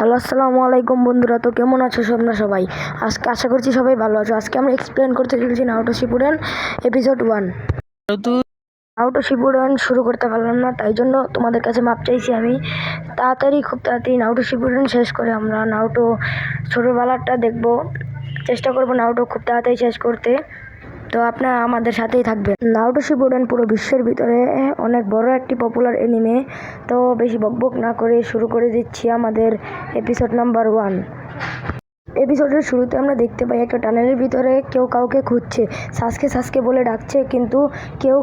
Hello, আসসালামু আলাইকুম বন্ধুরা। তো কেমন আছো তোমরা সবাই? আজকে আশা করছি সবাই ভালো আছো। আজকে আমরা এক্সপ্লেন করতে চলেছি Naruto Shippuden episode 1। Naruto Shippuden শুরু করতে পারলাম না, তাই জন্য তোমাদের কাছে মাপ চাইছি আমি। খুব তাড়াতাড়ি নারুটো শিপুডেন শেষ করে আমরা নারুটো ছোটোবেলাটা দেখবো। চেষ্টা করবো নারুটো খুব তাড়াতাড়ি শেষ করতে। তো আপনারা আমাদের সাথেই থাকবেন। নারুটো শিপুডেন পুরো বিশ্বের ভিতরে অনেক বড় একটি পপুলার এনিমে। তো বেশি বকবক না করে শুরু করে দিচ্ছি আমাদের এপিসোড নাম্বার 1। এপিসোডের শুরুতে আমরা দেখতে পাই একটা টানেলের ভিতরে কেউ কাউকে খুঁজছে। সাসকে সাসকে বলে ডাকছে, কিন্তু কেউ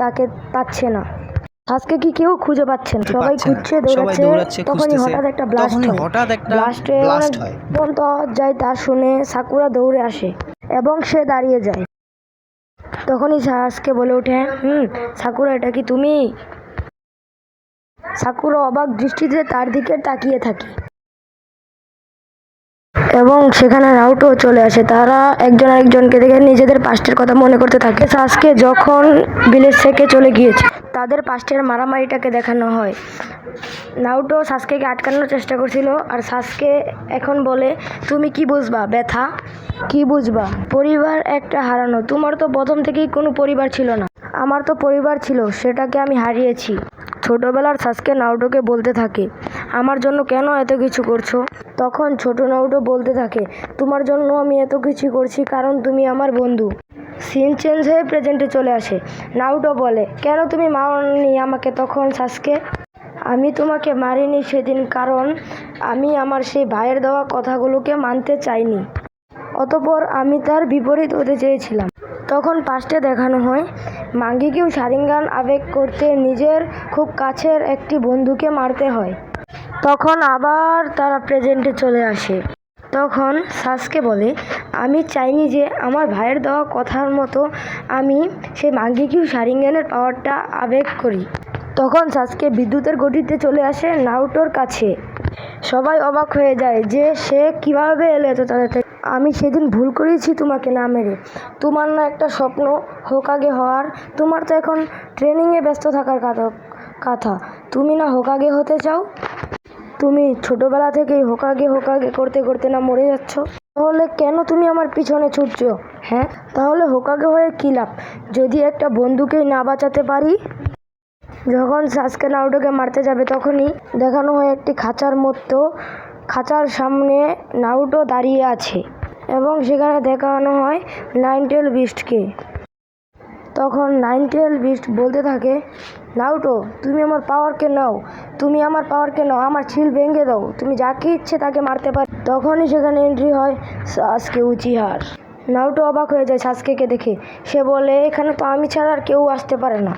তাকে পাচ্ছে না। সাসকে কি কেউ খুঁজে পাচ্ছে না, সবাই খুঁজছে, দৌড়াচ্ছে। তখনই হঠাৎ একটা ব্লাস্ট হয়। বন্ধ যায় তা শুনে সাকুরা দৌড়ে আসে এবং সে দাঁড়িয়ে যায়। তখনই সাসকে বলে ওঠে, সাকুরা, এটা কি তুমি? সাকুরা অবাক দৃষ্টিতে তার দিকে তাকিয়ে থাকে এবং সেখানে নারুটো চলে আসে। তারা একজন আরেকজনকে দেখে নিজেদের পাস্টের কথা মনে করতে থাকে। সাসকে যখন ভিলেজ থেকে চলে গিয়েছে, তাদের পাস্টের মারামারিটাকে দেখানো হয়। নারুটো সাসকেকে আটকানোর চেষ্টা করছিল, আর সাসকে এখন বলে, তুমি কি বুঝবা ব্যথা? কি বুঝবা পরিবার একটা হারানো? তোমার তো প্রথম থেকেই কোনো পরিবার ছিল না। আমার তো পরিবার ছিল, সেটাকে আমি হারিয়েছি। ছোটবেলার সাসকে নারুটোকে বলতে থাকে, আমার জন্য কেন এত কিছু করছো? তখন ছোট নারুটো বলতে থাকে, তোমার জন্য আমি এত কিছু করছি কারণ তুমি আমার বন্ধু। সিন চেঞ্জ হয়ে প্রেজেন্টে চলে আসে। নারুটো বলে, কেন তুমি মারনি আমাকে তখন সাসকে? আমি তোমাকে মারিনি সেদিন কারণ আমি আমার সেই ভাইয়ের দেওয়া কথাগুলোকে মানতে চাইনি। অতঃপর আমি তার বিপরীত হতে চেয়েছিলাম। তখন পাস্টে দেখানো হয় মাঙ্গিকেও শারিঙ্গান আবেগ করতে নিজের খুব কাছের একটি বন্ধুকে মারতে হয়। তখন আবার তারা প্রেজেন্টে চলে আসে। তখন সাসকে বলে, আমি চাইনি যে আমার ভাইয়ের দেওয়া কথার মতো আমি সেই মাঙ্গিকিউ শারিঙ্গানের পাওয়ারটা আবেগ করি। তখন সাসকে বিদ্যুতের গতিতে চলে আসে নারুটোর কাছে। সবাই অবাক হয়ে যায় যে সে কিভাবে এলো এত তাড়াতাড়ি। আমি সেদিন ভুল করেছি তোমাকে না মেরে। তোমার না একটা স্বপ্ন হোকাগে হওয়ার? তোমার তো এখন ট্রেনিংয়ে ব্যস্ত থাকার কথা। তুমি না হোকাগে হতে চাও? তুমি ছোটবেলা থেকেই হোকাগে করতে করতে না মরে যাচ্ছ? তাহলে কেন তুমি আমার পিছনে ছুটছো? হ্যাঁ, তাহলে হোকাগে হয়ে কী লাভ যদি একটা বন্ধুকেই না বাঁচাতে পারি? যখন সাসকে নারুটোকে মারতে যাবে, তখনই দেখানো হয় একটি খাঁচার সামনে নারুটো দাঁড়িয়ে আছে এবং সেখানে দেখানো হয় নাইনটেল বিস্টকে। তখন নাইনটেল বিস্ট বলতে থাকে, নারুটো, তুমি আমার পাওয়ারকে নাও, আমার ছিল ভেঙে দাও, তুমি যাকে ইচ্ছে তাকে মারতে পারো। তখনই সেখানে এন্ট্রি হয় সাসকে উচিহার। নারুটো অবাক হয়ে যায় সাসকেকে দেখে। সে বলে, এখানে তো আমি ছাড়া আর কেউ আসতে পারে না।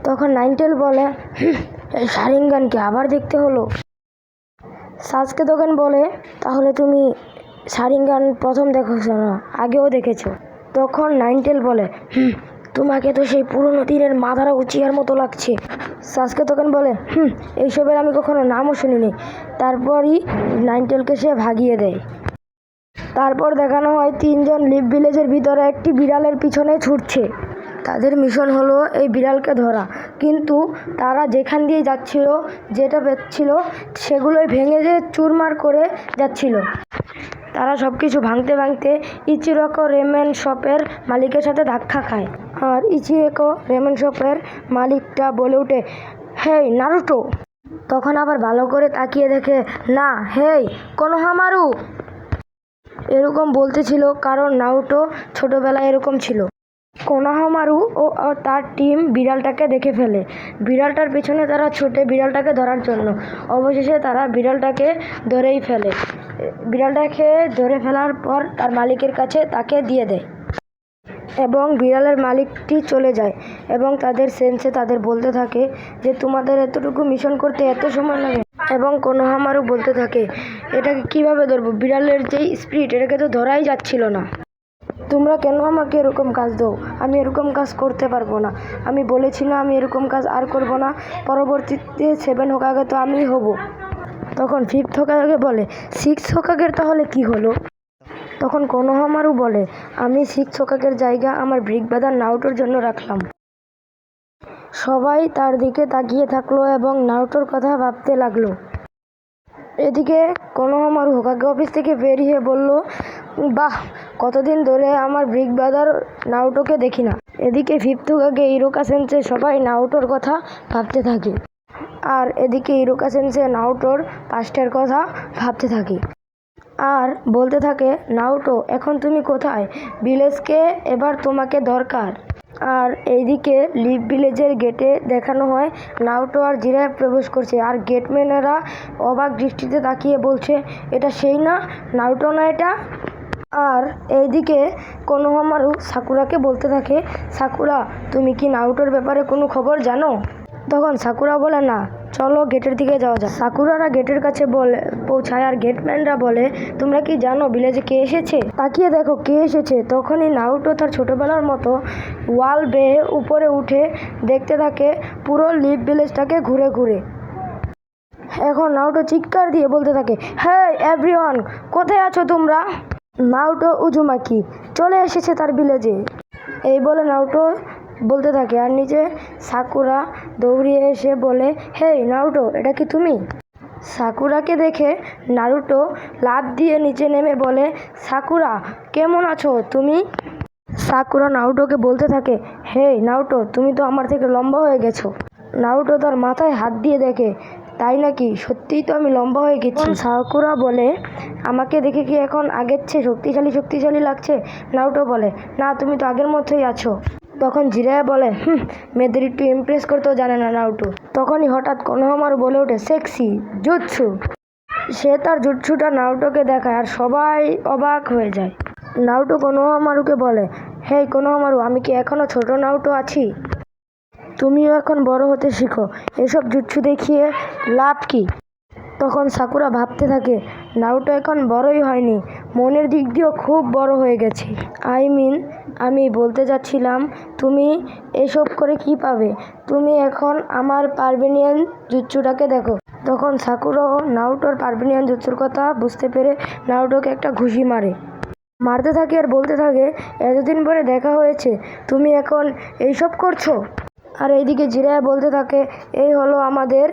তখন নাইনটেল বলে, এই শারিঙ্গানকে আবার দেখতে হলো? সাসকে তখন বলে, তাহলে তুমি শারিঙ্গান প্রথম দেখেছো না, আগেও দেখেছো? তখন নাইনটেল বলে, তোমাকে তো সেই পুরনো দিনের মাদারা উচিয়ার মতো লাগছে। সাসকে তখন বলে, এইসবের আমি কখনো নামও শুনিনি। তারপরই নাইনটেলকে সে ভাগিয়ে দেয়। তারপর দেখানো হয় তিনজন লিভ ভিলেজের ভিতরে একটি বিড়ালের পিছনে ছুটছে। তাদের মিশন হলো এই বিড়ালকে ধরা, কিন্তু তারা যেখান দিয়ে যাচ্ছিল, যেটা পেচ্ছিল সেগুলোই ভেঙে চুরমার করে যাচ্ছিল। তারা সব কিছু ভাঙতে ইচিরোকো রেমেন শপের মালিকের সাথে ধাক্কা খায়, আর ইচিরোকো রেমেন শপের মালিকটা বলে ওঠে, হেই নারুটো। তখন আবার ভালো করে তাকিয়ে দেখে, না, হেই কোনোহামারু। এরকম বলতেছিল কারণ নারুটো ছোটবেলায় এরকম ছিল। কোনোহামারু ও তার টিম বিড়ালটাকে দেখে ফেলে। বিড়ালটার পিছনে তারা ছুটে বিড়ালটাকে ধরার জন্য। অবশেষে তারা বিড়ালটাকে ধরেই ফেলে। বিড়ালটাকে ধরে ফেলার পর তার মালিকের কাছে তাকে দিয়ে দেয় এবং বিড়ালের মালিকটি চলে যায় এবং তাদের সেন্সে তাদের বলতে থাকে যে তোমাদের এতটুকু মিশন করতে এত সময় লাগে। এবং কোনোহামারু বলতে থাকে, এটাকে কিভাবে ধরবো? বিড়ালের যেই স্পিরিট, এটাকে তো ধরাই যাচ্ছিল না। তোমরা কেন আমাকে এরকম কাজ দাও? আমি এরকম কাজ করতে পারবো না। আমি বলেছি না আমি এরকম কাজ আর করব না। পরবর্তীতে 7 হোকাগে তো আমিই হব। তখন 5th হোকাগে বলে, 6 হোকাগের তাহলে কি হলো? তখন কোনোহামারু বলে, আমি 6 হোকাগের জায়গা আমার ব্রিক ব্রাদার নারুটোর জন্য রাখলাম। সবাই তার দিকে তাকিয়ে থাকলো এবং নারুটোর কথা ভাবতে লাগলো। এদিকে কোনোহামারু হোকাগে অফিস থেকে বেরিয়ে বলল, বাহ, কতদিন ধরে আমার বিগ ব্রাদার নারুটোকে দেখি না। এদিকে ফিফথ হোকাগে ইরোকা সেন্সেই সবাই নারুটোর কথা ভাবতে থাকে, আর এদিকে ইরোকা সেন্সেই নারুটোর পাস্টের কথা ভাবতে থাকে আর বলতে থাকে, নারুটো এখন তুমি কোথায়? ভিলেজকে এবার তোমাকে দরকার। আর এইদিকে লিভ ভিলেজের গেটে দেখানো হয় নারুটো আর জিরায় প্রবেশ করছে, আর গেটম্যানেরা অবাক দৃষ্টিতে তাকিয়ে বলছে, এটা সেই না, নারুটো না এটা? আর এইদিকে কোনোহামারু সাকুরাকে বলতে থাকে, সাকুরা, তুমি কি নারুটোর ব্যাপারে কোনো খবর জানো? তখন সাকুরা বলে, না, চলো গেটের দিকে যাওয়া যাক। সাকুরারা গেটের কাছে পৌঁছায়, আর গেটম্যানরা বলে, তোমরা কি জানো ভিলেজে কে এসেছে? তাকিয়ে দেখো কে এসেছে। তখনই নারুটো তার ছোটবেলার মতো ওয়াল বেয়ে উপরে উঠে দেখতে থাকে পুরো লিভ ভিলেজটাকে ঘুরে ঘুরে। এখন নারুটো চিৎকার দিয়ে বলতে থাকে, হেই এভরিওয়ান, কোথায় আছো তোমরা? নারুটো উজুমাকি চলে এসেছে তার ভিলেজে, এই বলে নারুটো বলতে থাকে, আর নিচে সাকুরা দৌড়িয়ে এসে বলে, হেই নারুটো, এটা কি তুমি? সাকুরাকে দেখে নারুটো লাফ দিয়ে নিচে নেমে বলে, সাকুরা, কেমন আছো তুমি? সাকুরা নারুটোকে বলতে থাকে, হেই নারুটো, তুমি তো আমার থেকে লম্বা হয়ে গেছো। নারুটো তার মাথায় হাত দিয়ে দেখে, তাই নাকি, সত্যিই তো আমি লম্বা হয়ে গেছি। সাকুরা বলে, আমাকে দেখে কি এখন আগের চেয়ে শক্তিশালী লাগছে? নারুটো বলে, না, তুমি তো আগের মতোই আছো। তখন জিরায়া বলে, মেয়েদের একটু ইমপ্রেস করতেও জানে না নারুটো। তখনই হঠাৎ কোনোহামারু বলে ওঠে, সেক্সি জুৎসু। সে তার জুৎসুটা নারুটোকে দেখায়, আর সবাই অবাক হয়ে যায়। নারুটো কোনোহামারুকে বলে, হেই কোনোহামারু, আমি কি এখনো ছোট নারুটো আছি? তুমিও এখন বড় হতে শিখো, এসব জুৎসু দেখিয়ে লাভ কি? তখন সাকুরা ভাবতে থাকে, নারুটো এখন বড়ই হয়নি, মনের দিক দিয়েও খুব বড় হয়ে গেছে। আমি বলতে যাচ্ছিলাম, তুমি এসব করে কি পাবে? তুমি এখন আমার পার্বেনিয়ান জুৎসুটাকে দেখো। তখন সাকুরাও নারুটোর পার্বেনিয়ান জুৎসুর কথা বুঝতে পেরে নারুটোকে একটা ঘুষি মারতে থাকে আর বলতে থাকে, এতদিন পরে দেখা হয়েছে, তুমি এখন এইসব করছো? আর এইদিকে জিরায়া বলতে থাকে, এই হলো আমাদের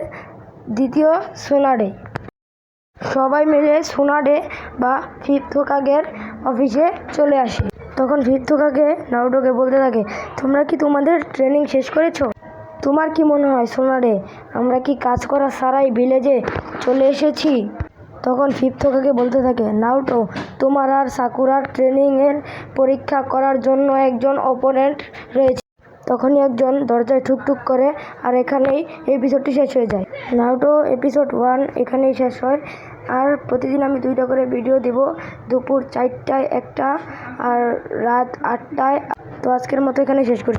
দ্বিতীয় সোনাডে। সবাই মিলে সোনাডে বা ফিফথ হোকাগের অফিসে চলে আসে। তখন ফিফথ হোকাগে নারুটোকে বলতে থাকে, তোমরা কি তোমাদের ট্রেনিং শেষ করেছো? তোমার কি মনে হয় সোনাডে, আমরা কি কাজ করা ছাড়াই ভিলেজে চলে এসেছি? তখন ফিফথ হোকাগে বলতে থাকে, নারুটো, তোমার আর সাকুরার ট্রেনিংয়ের পরীক্ষা করার জন্য একজন অপোনেন্ট রয়েছে। তখনই একজন দরজায় ঠুকঠুক করে, আর এখানেই এপিসোডটি শেষ হয়ে যায়। নারুটো এপিসোড 1 এখানেই শেষ হয়। আর প্রতিদিন আমি 2টা করে ভিডিও দেব, দুপুর 4টায় একটা আর রাত 8টায়। তো আজকের মতো এখানে শেষ করছি।